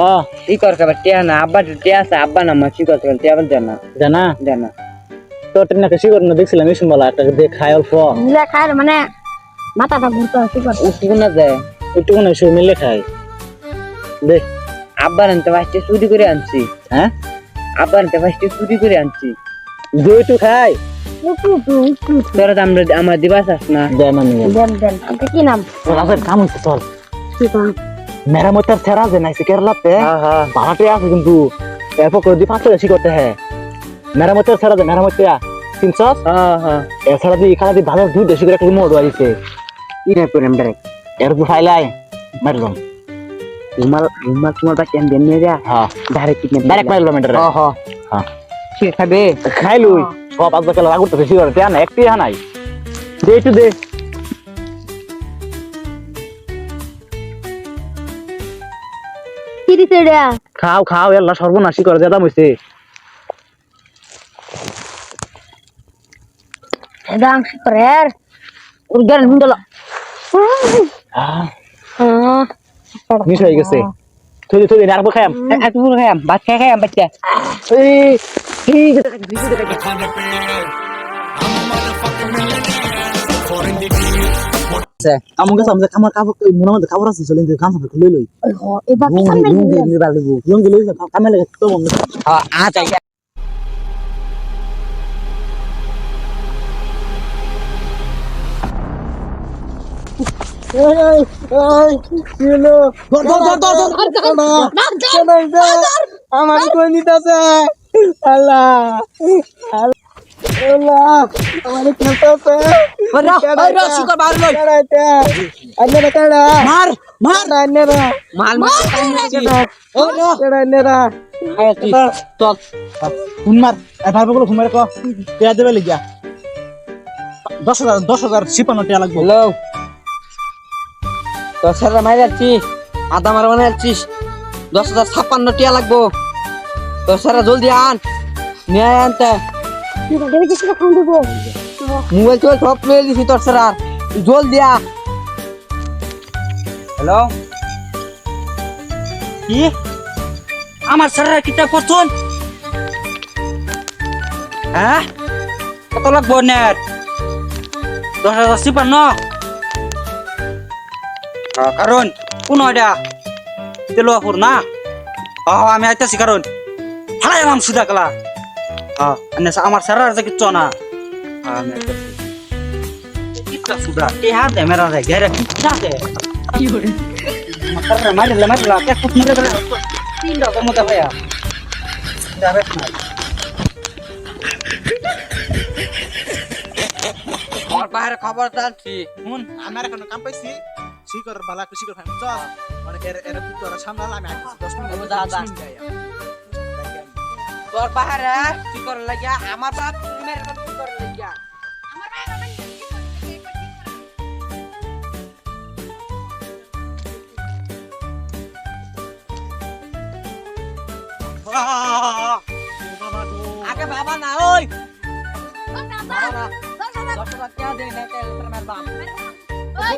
ও শিকর খাবার টিয়া না আব্বা টিয়া আছে আব্বা না মা শিকর খাবার টিয়া আবার জানা জানা জানা তো ট্রেনে কাশি করে না দেখছিলাম এই সময় একটা দিয়ে খায় অল্প মিলে খায় মানে মাথাটা ঘুরতে হয় শিকর উঠবো না যায় একটু মনে হয় মিলে খায় দে আব্বার আনতে ফার্স্টে চুরি করে আনছি হ্যাঁ আব্বার আনতে ফার্স্টে চুরি করে আনছি দুই একটু খাই তোরা তো আমরা দিবাস আস না দেয় না নিয়ে দেন এটা কি নাম রাজের কাম হচ্ছে চল শিকর মেরামতের ছেড়া যে নাইছে কেরালাতে ভাড়াটে আছে কিন্তু এরপর করে দিয়ে 5 টাকা শিকরতে হ্যাঁ মেরামতের ছেড়া যে মেরামত তিনশস এছাড়া দিয়ে এখানে দিয়ে ভালো দুধ দেশি করে একটা মোড় বাড়িছে ইরে করে ডাইরেক্ট এর তো ফাইলাই মারলাম তোমার বাচ্চা আমি নিয়ে যা হ্যাঁ ডাইরেক্ট ডাইরেক্ট মারলাম এটা হ্যাঁ সে খাবে খাইলুই সব 5 টাকা লাগু তো বেশি করে দেয়া না একটি নাই দে একটু দে কি দিছে রে খাও খাও এলা সর্বনাশী করে দাম হইছে দাম শিকরের উর্গার হুন্ডল মিস হয়ে গেছে তুই তুই আর খায়াম এত পুরো খায়াম ভাত খায়াম বাচ্চা এই এই আমাকে সামনে আমার কাপড় মনে মধ্যে কাপড় আছে চলেন গান সামনে লই লই ওই হ এবার সামনে লুঙ্গি লই কামে লাগে তো মনে হ্যাঁ চাই আমার কোন নিতাছে আল্লাহ আল্লাহ আমার খেলতেছে মার মার মাল চল ফোন মার ভাই বগুলো ফোন মারে ক টিয়া দেবে লিগা 10,000 শিপানো টিয়া লাগবে হ্যালো তো স্যার মাই যাচ্ছি আদা মার মানে যাচ্ছিস 10,056 টিয়া লাগবো তো স্যার জলদি আন নিয়ে আনতে দেবে কিছু ফোন দেব মোবাইল তো সব লয়ে দিছি তোর স্যার আর জলদি আ হ্যালো কি আমার স্যার কিতা করছুন হ্যাঁ কত লাগবো নেট 10,056 কারণ কোন এটা তেলোয়াপুর না আমি আইতেছি কারণ হারাই নাম সুদা কলা আমার স্যার যে কিচ্ছু না আমি আইতেছি কিচ্ছা সুদা কে হাত দে মেরা রে গেরে কিচ্ছা দে কি করে মারলে মারলে কে কুট মেরে গেল তিন দাও মত ভাইয়া যাবে না আমার বাইরে খবর জানছি শুন আমার এখন কাম পাইছি শিকর বালা শিকর খাই চল মানে এর ভিতর সামলাল আমি 10 মিনিট তোর বাইরে কি করে লাগিয়া আমার বাপ মেরে কি করে লাগিয়া আমার আগে বাবা না ওই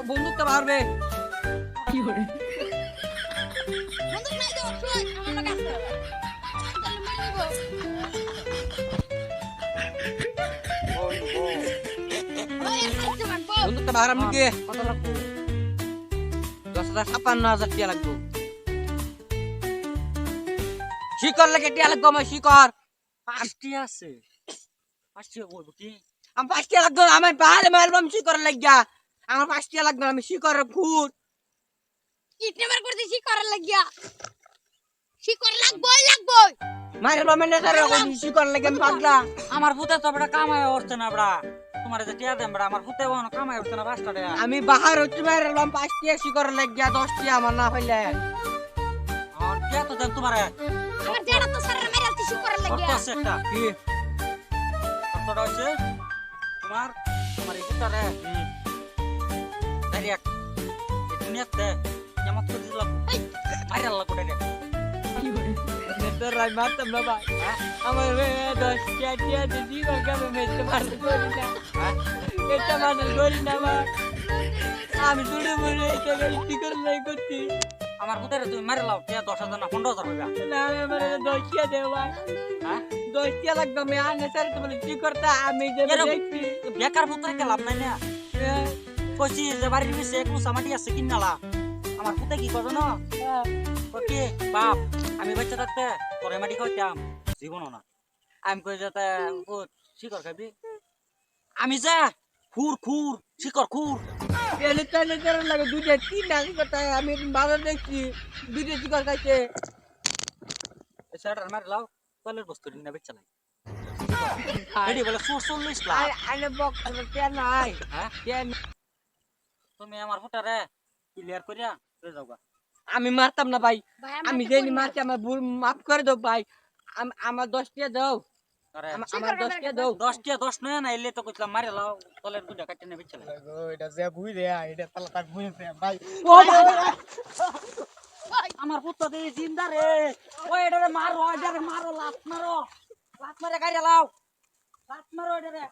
বন্দুক তো পারবে কি করে বন্দুকটা বাহার আপনি কি কত লাগবো 10,056 টিয়া লাগবো শিকর লাগে টিয়া লাগবো আমার শিকর 5টি আছে 5টি বলবো কি আমি 5টি লাগবো আমি বাইরে মারবাম শিকর লাগিয়া আমার 5টি লাগবে আমি শিকরের খুঁট ইট নাম্বার করে দিছি করার লাগিয়া শিকর লাগবই মারবাম না তারে শিকর লাগে আমি পাগলা আমার ভূতে তো বড় কামায় উঠছে না বড়া তোমার যে টিয়া দেন বড়া আমার ভূতে বনো কামায় উঠছে না 5 টাকা আমি বাহার হচ্ছে মারলাম 5টি শিকর লাগিয়া 10টি আমার না হইলে আর টিয়া তো দেন তোমারে আমার জেডা তো সারা মেরে আলতি শিকর কত লাগিয়া আছে একটা কি কতটা আছে তোমার তোমার এই ভূতারে ডাইরেক্ট এই দুনিয়াতে কেমন করে দিলা মাইরা লাগো ডাইরেক্ট কি করে নেটর রাই মারতাম না ভাই আমার 10টি টিয়া দিদি বাগামে মেতে মারতে করি না এটা মানে করি না ভাই আমি দূরে মরে এটা শিকর লাই করতে আমার পুতেরে তুমি মারি লাও টিয়া 10,000 না 15,000 হইবা না মানে 10 টাকা দে ভাই হ্যাঁ 10 টাকা লাগবে আমি আনে স্যার তো বলে কি করতে আমি যে এরকম- দেখছি বেকার পুত্রে কে লাভ নাই না কইছি যে বাড়ির পিছে কুসা মাটি আছে কিনালা আমার পুতে কি করবে না ওকে বাপ আমি বাচ্চা থাকতে তোরে মাটি খাইতাম জীবনও না আমি কই যাতে শিকড় খাবি আমি যা খুর খুর শিকড় খুর এলে তাহলে করে লাগে দুইটা তিন টাকা করতে আমি বাজার দেখছি দুইটা চিকন খাইছে সেটার মারি লাও তলের বস্তু দিন না বেচা নাই এডি বলে 44 লাখ আনে বক কে নাই হ্যাঁ কে তুমি আমার ফুটারে ক্লিয়ার করিয়া লয়ে যাওগা আমি মারতাম না ভাই ভাই আমি যেনি মারছি আমার ভুল মাফ করে দাও ভাই আমার 10 টাকা দাও আরে আমার 10 টাকা দাও 10 টিয়া 10 নয় না এলে তো কইলাম মারি লাও তলের দুটা কাটতে না বেচা নাই এটা যে বুই রে এটা তালা তাক বুই রে ভাই আমার পুত্র দিয়ে জিন্দা রে ওই এটারে মারো এটারে মারো লাত মারো গাড়ি লাও লাত মারো এটারে